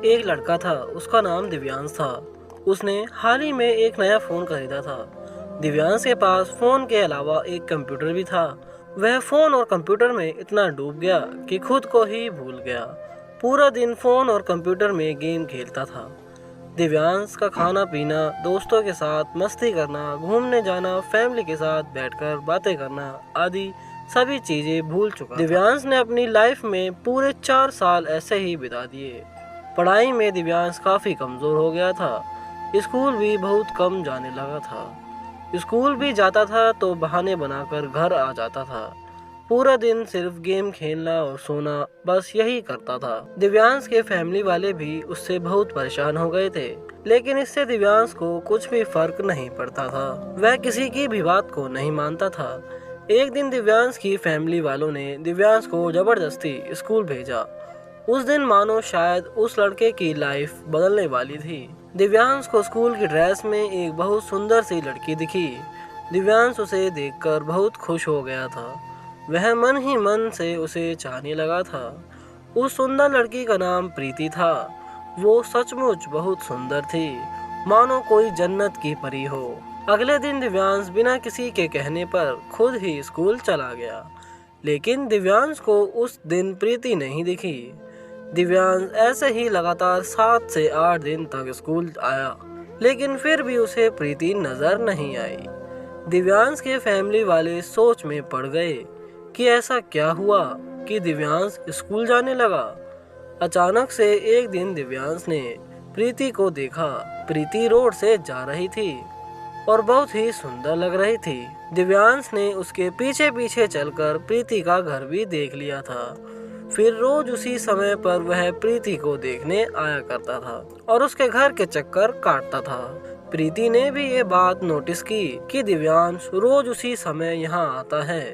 एक लड़का था, उसका नाम दिव्यांश था। उसने हाल ही में एक नया फ़ोन खरीदा था। दिव्यांश के पास फ़ोन के अलावा एक कंप्यूटर भी था। वह फ़ोन और कंप्यूटर में इतना डूब गया कि खुद को ही भूल गया। पूरा दिन फ़ोन और कंप्यूटर में गेम खेलता था। दिव्यांश का खाना पीना, दोस्तों के साथ मस्ती करना, घूमने जाना, फैमिली के साथ बैठकर बातें करना आदि सभी चीज़ें भूल चुका था। दिव्यांश ने अपनी लाइफ में पूरे 4 साल ऐसे ही बिता दिए। पढ़ाई में दिव्यांश काफ़ी कमज़ोर हो गया था। स्कूल भी बहुत कम जाने लगा था। स्कूल भी जाता था तो बहाने बनाकर घर आ जाता था। पूरा दिन सिर्फ गेम खेलना और सोना, बस यही करता था। दिव्यांश के फैमिली वाले भी उससे बहुत परेशान हो गए थे, लेकिन इससे दिव्यांश को कुछ भी फर्क नहीं पड़ता था। वह किसी की भी बात को नहीं मानता था। एक दिन दिव्यांश की फैमिली वालों ने दिव्यांश को जबरदस्ती स्कूल भेजा। उस दिन मानो शायद उस लड़के की लाइफ बदलने वाली थी। दिव्यांश को स्कूल की ड्रेस में एक बहुत सुंदर सी लड़की दिखी। दिव्यांश उसे देखकर बहुत खुश हो गया था। वह मन ही मन से उसे चाहने लगा था। उस सुंदर लड़की का नाम प्रीति था। वो सचमुच बहुत सुंदर थी, मानो कोई जन्नत की परी हो। अगले दिन दिव्यांश बिना किसी के कहने पर खुद ही स्कूल चला गया, लेकिन दिव्यांश को उस दिन प्रीति नहीं दिखी। दिव्यांश ऐसे ही लगातार 7 से 8 दिन तक स्कूल आया, लेकिन फिर भी उसे प्रीति नजर नहीं आई। दिव्यांश के फैमिली वाले सोच में पड़ गए कि ऐसा क्या हुआ कि दिव्यांश स्कूल जाने लगा। अचानक से एक दिन दिव्यांश ने प्रीति को देखा। प्रीति रोड से जा रही थी और बहुत ही सुंदर लग रही थी। दिव्यांश ने उसके पीछे पीछे चलकर प्रीति का घर भी देख लिया था। फिर रोज उसी समय पर वह प्रीति को देखने आया करता था और उसके घर के चक्कर काटता था। प्रीति ने भी ये बात नोटिस की कि दिव्यांश रोज उसी समय यहाँ आता है।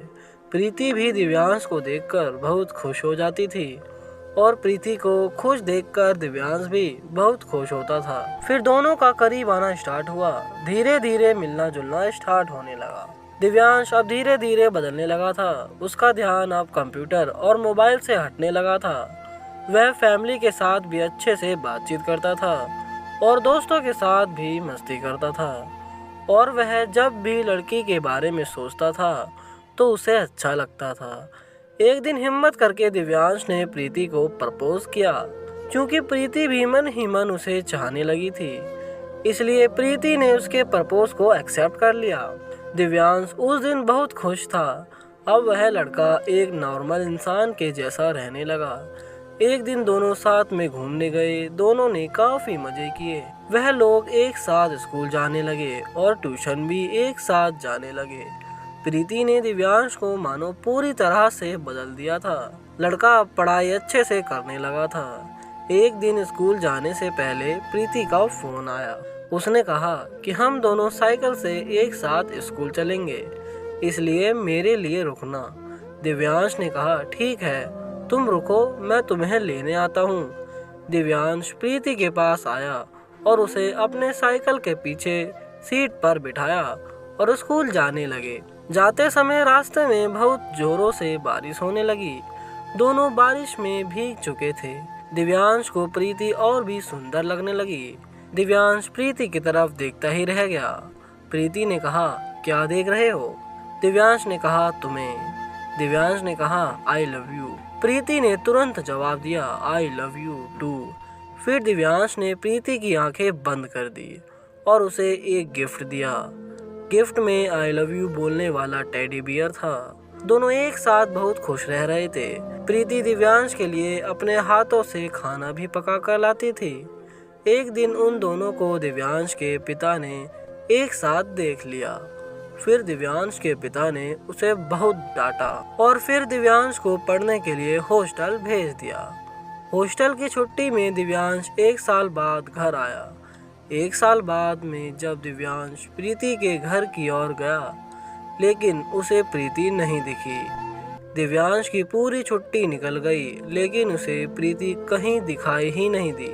प्रीति भी दिव्यांश को देखकर बहुत खुश हो जाती थी और प्रीति को खुश देखकर दिव्यांश भी बहुत खुश होता था। फिर दोनों का करीब आना स्टार्ट हुआ। धीरे धीरे मिलना जुलना स्टार्ट होने लगा। दिव्यांश अब धीरे धीरे बदलने लगा था। उसका ध्यान अब कंप्यूटर और मोबाइल से हटने लगा था। वह फैमिली के साथ भी अच्छे से बातचीत करता था और दोस्तों के साथ भी मस्ती करता था। और वह जब भी लड़की के बारे में सोचता था तो उसे अच्छा लगता था। एक दिन हिम्मत करके दिव्यांश ने प्रीति को प्रपोज किया। क्योंकि प्रीति भी मन ही मन उसे चाहने लगी थी, इसलिए प्रीति ने उसके प्रपोज को एक्सेप्ट कर लिया। दिव्यांश उस दिन बहुत खुश था। अब वह लड़का एक नॉर्मल इंसान के जैसा रहने लगा। एक दिन दोनों साथ में घूमने गए। दोनों ने काफी मजे किए। वह लोग एक साथ स्कूल जाने लगे और ट्यूशन भी एक साथ जाने लगे। प्रीति ने दिव्यांश को मानो पूरी तरह से बदल दिया था। लड़का अब पढ़ाई अच्छे से करने लगा था। एक दिन स्कूल जाने से पहले प्रीति का फोन आया। उसने कहा कि हम दोनों साइकिल से एक साथ स्कूल चलेंगे, इसलिए मेरे लिए रुकना। दिव्यांश ने कहा ठीक है, तुम रुको, मैं तुम्हें लेने आता हूँ। दिव्यांश प्रीति के पास आया और उसे अपने साइकिल के पीछे सीट पर बिठाया और स्कूल जाने लगे। जाते समय रास्ते में बहुत जोरों से बारिश होने लगी। दोनों बारिश में भीग चुके थे। दिव्यांश को प्रीति और भी सुंदर लगने लगी। दिव्यांश प्रीति की तरफ देखता ही रह गया। प्रीति ने कहा क्या देख रहे हो? दिव्यांश ने कहा तुम्हें। दिव्यांश ने कहा आई लव यू। प्रीति ने तुरंत जवाब दिया आई लव यू टू। फिर दिव्यांश ने प्रीति की आंखें बंद कर दी और उसे एक गिफ्ट दिया। गिफ्ट में आई लव यू बोलने वाला टेडी बियर था। दोनों एक साथ बहुत खुश रह रहे थे। प्रीति दिव्यांश के लिए अपने हाथों से खाना भी पका कर लाती थी। एक दिन उन दोनों को दिव्यांश के पिता ने एक साथ देख लिया। फिर दिव्यांश के पिता ने उसे बहुत डांटा और फिर दिव्यांश को पढ़ने के लिए हॉस्टल भेज दिया। हॉस्टल की छुट्टी में दिव्यांश 1 साल बाद घर आया। 1 साल बाद में जब दिव्यांश प्रीति के घर की ओर गया, लेकिन उसे प्रीति नहीं दिखी। दिव्यांश की पूरी छुट्टी निकल गई, लेकिन उसे प्रीति कहीं दिखाई ही नहीं दी।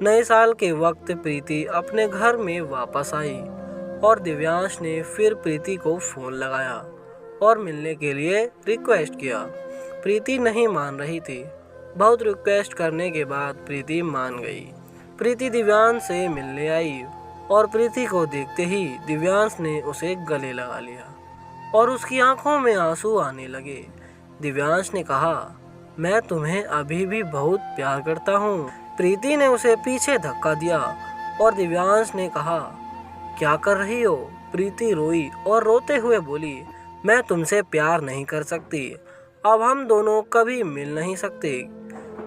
नए साल के वक्त प्रीति अपने घर में वापस आई और दिव्यांश ने फिर प्रीति को फोन लगाया और मिलने के लिए रिक्वेस्ट किया। प्रीति नहीं मान रही थी। बहुत रिक्वेस्ट करने के बाद प्रीति मान गई। प्रीति दिव्यांश से मिलने आई और प्रीति को देखते ही दिव्यांश ने उसे गले लगा लिया और उसकी आंखों में आंसू आने लगे। दिव्यांश ने कहा, मैं तुम्हें अभी भी बहुत प्यार करता हूँ। प्रीति ने उसे पीछे धक्का दिया और दिव्यांश ने कहा, क्या कर रही हो? प्रीति रोई और रोते हुए बोली, मैं तुमसे प्यार नहीं कर सकती। अब हम दोनों कभी मिल नहीं सकते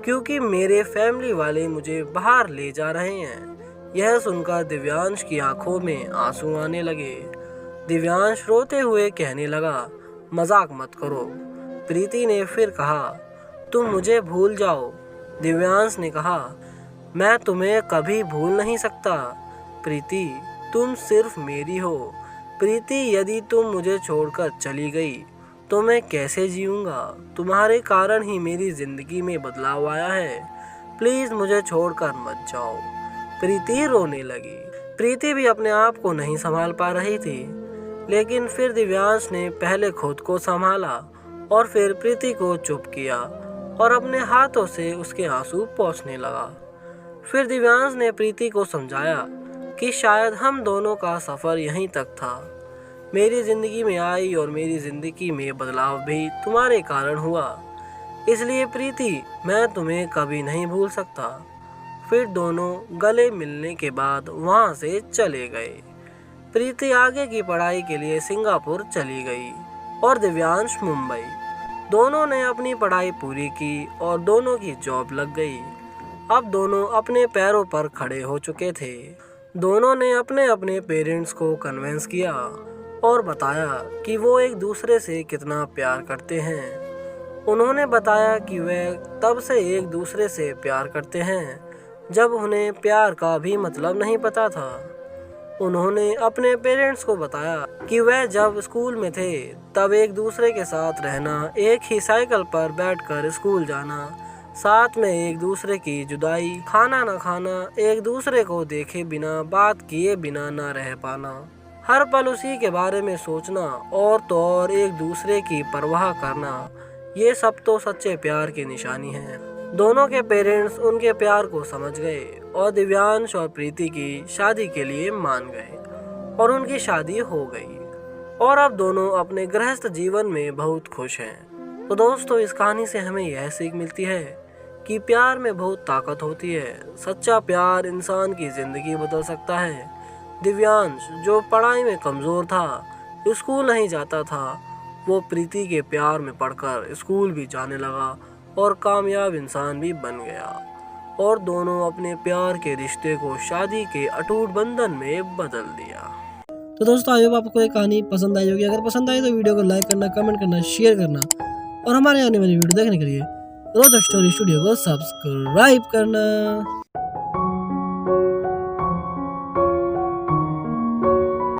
क्योंकि मेरे फैमिली वाले मुझे बाहर ले जा रहे हैं। यह सुनकर दिव्यांश की आंखों में आंसू आने लगे। दिव्यांश रोते हुए कहने लगा, मजाक मत करो। प्रीति ने फिर कहा, तुम मुझे भूल जाओ। दिव्यांश ने कहा, मैं तुम्हें कभी भूल नहीं सकता। प्रीति, तुम सिर्फ मेरी हो। प्रीति, यदि तुम मुझे छोड़कर चली गई तो मैं कैसे जीऊँगा? तुम्हारे कारण ही मेरी ज़िंदगी में बदलाव आया है। प्लीज़ मुझे छोड़कर मत जाओ। प्रीति रोने लगी। प्रीति भी अपने आप को नहीं संभाल पा रही थी, लेकिन फिर दिव्यांश ने पहले खुद को संभाला और फिर प्रीति को चुप किया और अपने हाथों से उसके आंसू पोंछने लगा। फिर दिव्यांश ने प्रीति को समझाया कि शायद हम दोनों का सफ़र यहीं तक था। मेरी ज़िंदगी में आई और मेरी ज़िंदगी में बदलाव भी तुम्हारे कारण हुआ। इसलिए प्रीति, मैं तुम्हें कभी नहीं भूल सकता। फिर दोनों गले मिलने के बाद वहाँ से चले गए। प्रीति आगे की पढ़ाई के लिए सिंगापुर चली गई और दिव्यांश मुंबई। दोनों ने अपनी पढ़ाई पूरी की और दोनों की जॉब लग गई। अब दोनों अपने पैरों पर खड़े हो चुके थे। दोनों ने अपने अपने पेरेंट्स को कन्विंस किया और बताया कि वो एक दूसरे से कितना प्यार करते हैं। उन्होंने बताया कि वे तब से एक दूसरे से प्यार करते हैं जब उन्हें प्यार का भी मतलब नहीं पता था। उन्होंने अपने पेरेंट्स को बताया कि वे जब स्कूल में थे तब एक दूसरे के साथ रहना, एक ही साइकिल पर बैठकर स्कूल जाना, साथ में एक दूसरे की जुदाई, खाना न खाना, एक दूसरे को देखे बिना, बात किए बिना न रह पाना, हर पल उसी के बारे में सोचना और तो और एक दूसरे की परवाह करना, ये सब तो सच्चे प्यार की निशानी है। दोनों के पेरेंट्स उनके प्यार को समझ गए और दिव्यांश और प्रीति की शादी के लिए मान गए और उनकी शादी हो गई और अब दोनों अपने गृहस्थ जीवन में बहुत खुश हैं। तो दोस्तों, इस कहानी से हमें यह सीख मिलती है कि प्यार में बहुत ताकत होती है। सच्चा प्यार इंसान की ज़िंदगी बदल सकता है। दिव्यांश, जो पढ़ाई में कमज़ोर था, स्कूल नहीं जाता था, वो प्रीति के प्यार में पढ़कर स्कूल भी जाने लगा और कामयाब इंसान भी बन गया और दोनों अपने प्यार के रिश्ते को शादी के अटूट बंधन में बदल दिया। तो दोस्तों, आई होप आपको ये कहानी पसंद आई होगी। अगर पसंद आई तो वीडियो को लाइक करना, कमेंट करना, शेयर करना और हमारे आने वाली वीडियो देखने के लिए रोज स्टोरी स्टूडियो को सब्सक्राइब करना।